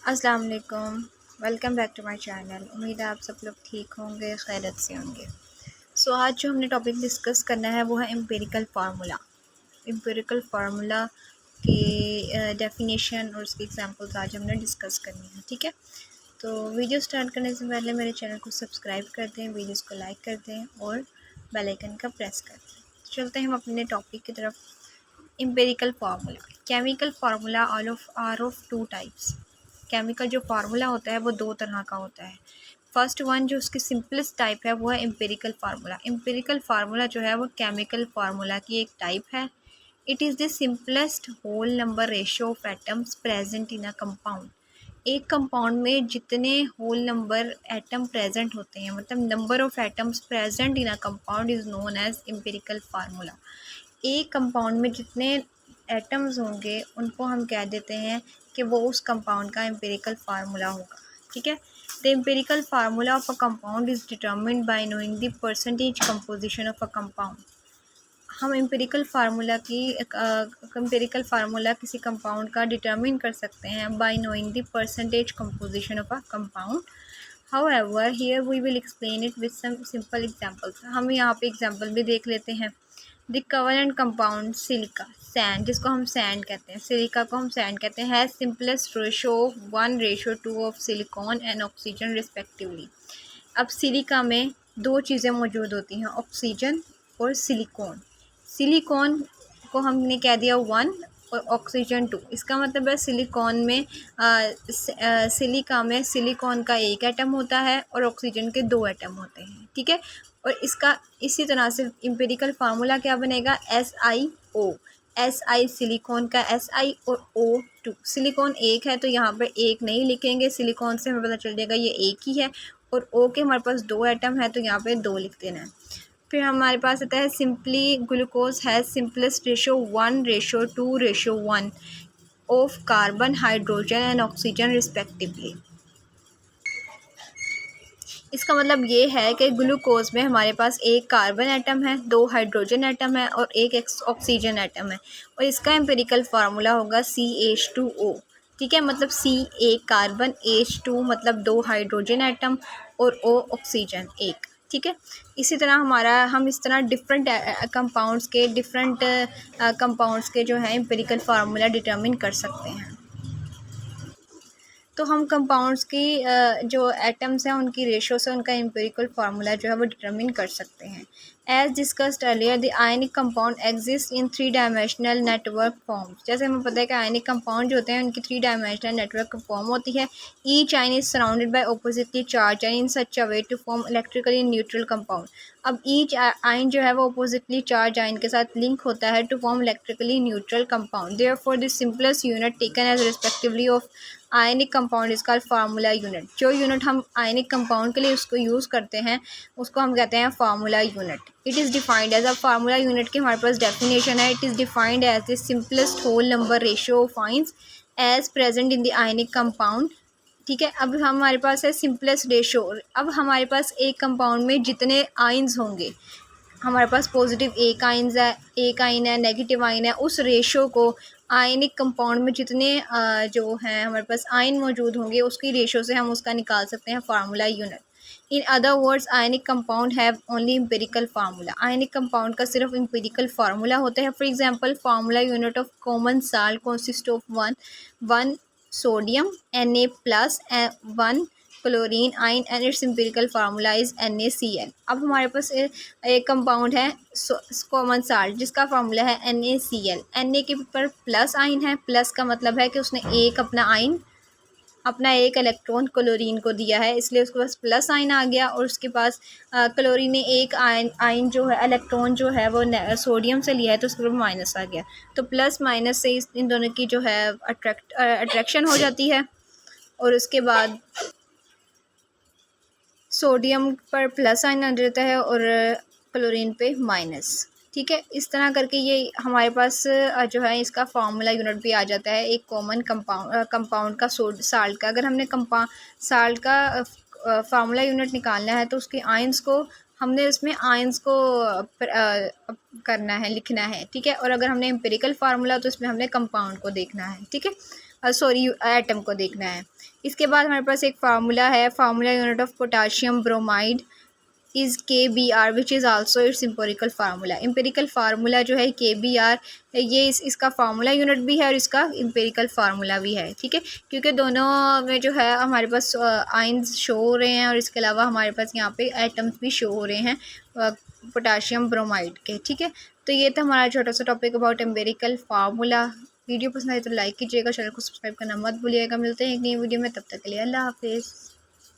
अस्सलाम वालेकुम। Welcome back to my channel. उम्मीद है आप सब लोग ठीक होंगे, खैरियत से होंगे। आज जो हमने टॉपिक डिस्कस करना है वो है एम्पिरिकल फार्मूला। एम्पिरिकल फार्मूला की डेफिनेशन और उसकी एग्जांपल्स आज हमने डिस्कस करनी है, ठीक है। तो वीडियो स्टार्ट करने से पहले मेरे चैनल को सब्सक्राइब कर दें, वीडियोज़ को लाइक कर दें और बेल आइकन का प्रेस कर दें। चलते हैं हम अपने टॉपिक की तरफ। Empirical formula. Chemical formula are of two types. Chemical जो फार्मूला होता है वो दो तरह का होता है। फर्स्ट वन जो उसकी सिंपलेस्ट टाइप है वो है एम्पिरिकल फार्मूला। एम्पिरिकल फार्मूला जो है वो केमिकल फार्मूला की एक टाइप है। It is the simplest whole number ratio of atoms present in a compound. एक कंपाउंड में जितने होल नंबर एटम प्रेजेंट होते हैं, मतलब number of atoms present in a compound is known as empirical formula. एक compound में जितने atoms होंगे उनको हम कह देते हैं कि वो उस कंपाउंड का एम्पिरिकल फार्मूला होगा, ठीक है। The empirical formula of a compound is determined by knowing the percentage composition of a compound. हम एम्पिरिकल फार्मूला किसी कंपाउंड का डिटर्मिन कर सकते हैं by knowing the percentage composition of a compound. However here we will explain it with some simple examples. हम यहाँ पे example भी देख लेते हैं। The covalent compound silica, sand, जिसको हम सैंड कहते हैं, सिलिका को हम सैंड कहते हैं, has simplest ratio 1:2 of silicon and oxygen respectively. अब सिलिका में दो चीज़ें मौजूद होती हैं, ऑक्सीजन और सिलिकॉन। सिलिकॉन को हमने कह दिया 1 और ऑक्सीजन 2। इसका मतलब है सिलिका में सिलिकॉन का एक एटम होता है और ऑक्सीजन के 2 एटम होते हैं, ठीक है। और इसका इसी तरह से एम्पिरिकल फार्मूला क्या बनेगा, SiO। Si सिलिकॉन का Si और O2। सिलिकॉन एक है तो यहाँ पर एक नहीं लिखेंगे, सिलिकॉन से हमें पता चल जाएगा ये एक ही है। और O के हमारे पास 2 एटम है तो यहाँ पे 2 लिख देना है। फिर हमारे पास आता है simply glucose has simplest ratio 1:2:1 of carbon, hydrogen and oxygen respectively. इसका मतलब ये है कि ग्लूकोज में हमारे पास एक कार्बन एटम है, 2 हाइड्रोजन एटम है और एक ऑक्सीजन एटम है। और इसका एम्पिरिकल फार्मूला होगा CH2O, ठीक है। मतलब C एक कार्बन, H2 मतलब 2 हाइड्रोजन एटम और O ऑक्सीजन एक, ठीक है। इसी तरह हम इस तरह डिफरेंट कंपाउंड्स के जो है एम्पिरिकल फार्मूला डिटर्मिन कर सकते हैं। तो हम कंपाउंड्स की जो एटम्स हैं उनकी रेशो से उनका एम्पिरिकल फार्मूला जो है वो डिटरमिन कर सकते हैं। As discussed earlier, the ionic compound exist in 3 dimensional network forms. जैसे हमें पता है कि आयनिक कंपाउंड जो होते हैं उनकी 3 डायमेंशनल नेटवर्क फॉर्म होती है। Each ion is surrounded by oppositely charged ion in such a way to form electrically neutral compound. अब ईच आयन जो है वो ऑपोजिटली चार्ज आयन के साथ लिंक होता है to form electrically neutral compound. Therefore the simplest unit taken as respectively of ionic compound इसका formula unit. जो यूनिट हम आयनिक कंपाउंड के लिए उसको यूज़ करते हैं उसको हम कहते हैं formula unit. It is defined as a formula unit की हमारे पास डेफिनेशन है। It is defined as the simplest whole number ratio of ions as present in the ionic compound, ठीक है। अब हमारे पास है सिंपलेस्ट रेशियो। अब हमारे पास एक कंपाउंड में जितने आयंस होंगे, हमारे पास पॉजिटिव एक आयन है, नेगेटिव आयन है, उस रेशो को आयनिक कंपाउंड में जितने जो हैं हमारे पास आयन मौजूद होंगे उसकी रेशो से हम उसका निकाल सकते हैं formula unit. In other words ionic compound have only empirical formula. Ionic compound का सिर्फ एम्पिरिकल फार्मूला होता है। For example, formula unit of common salt consist of one sodium Na plus 1 chlorine ion and it's empirical formula is NaCl। अब हमारे पास एक compound है common salt जिसका formula है NaCl। Na के ऊपर प्लस आयन है, प्लस का मतलब है कि उसने अपना एक इलेक्ट्रॉन क्लोरीन को दिया है, इसलिए उसके पास प्लस आयन आ गया। और उसके पास क्लोरीन ने एक आयन जो है इलेक्ट्रॉन जो है वो सोडियम से लिया है तो उसके ऊपर माइनस आ गया। तो प्लस माइनस से इन दोनों की जो है अट्रैक्शन हो जाती है। और उसके बाद सोडियम पर प्लस आयन आ जाता है और क्लोरीन पे माइनस, ठीक है। इस तरह करके ये हमारे पास जो है इसका फार्मूला यूनिट भी आ जाता है एक कॉमन कंपाउंड का साल्ट का। अगर हमने साल्ट का फार्मूला यूनिट निकालना है तो उसके आयंस को हमने इसमें आयंस को करना है, लिखना है, ठीक है। और अगर हमने एम्पिरिकल फार्मूला तो इसमें हमने कंपाउंड को देखना है, ठीक है। सॉरी एटम को देखना है। इसके बाद हमारे पास एक फार्मूला है, formula unit of potassium bromide is KBr which is also it's empirical formula. Empirical formula जो है KBr, ये इसका फार्मूला यूनिट भी है और इसका एम्पिरिकल फार्मूला भी है, ठीक है। क्योंकि दोनों में जो है हमारे पास आयंस शो हो रहे हैं और इसके अलावा हमारे पास यहाँ पे एटम्स भी शो हो रहे हैं पोटाशियम ब्रोमाइड के, ठीक है। तो ये था हमारा छोटा सा topic about empirical formula. Video पसंद आए तो लाइक कीजिएगा, चैनल को सब्सक्राइब करना मत भूलिएगा। मिलते हैं एक नई वीडियो में, तब तक के लिए अल्लाह हाफिज़।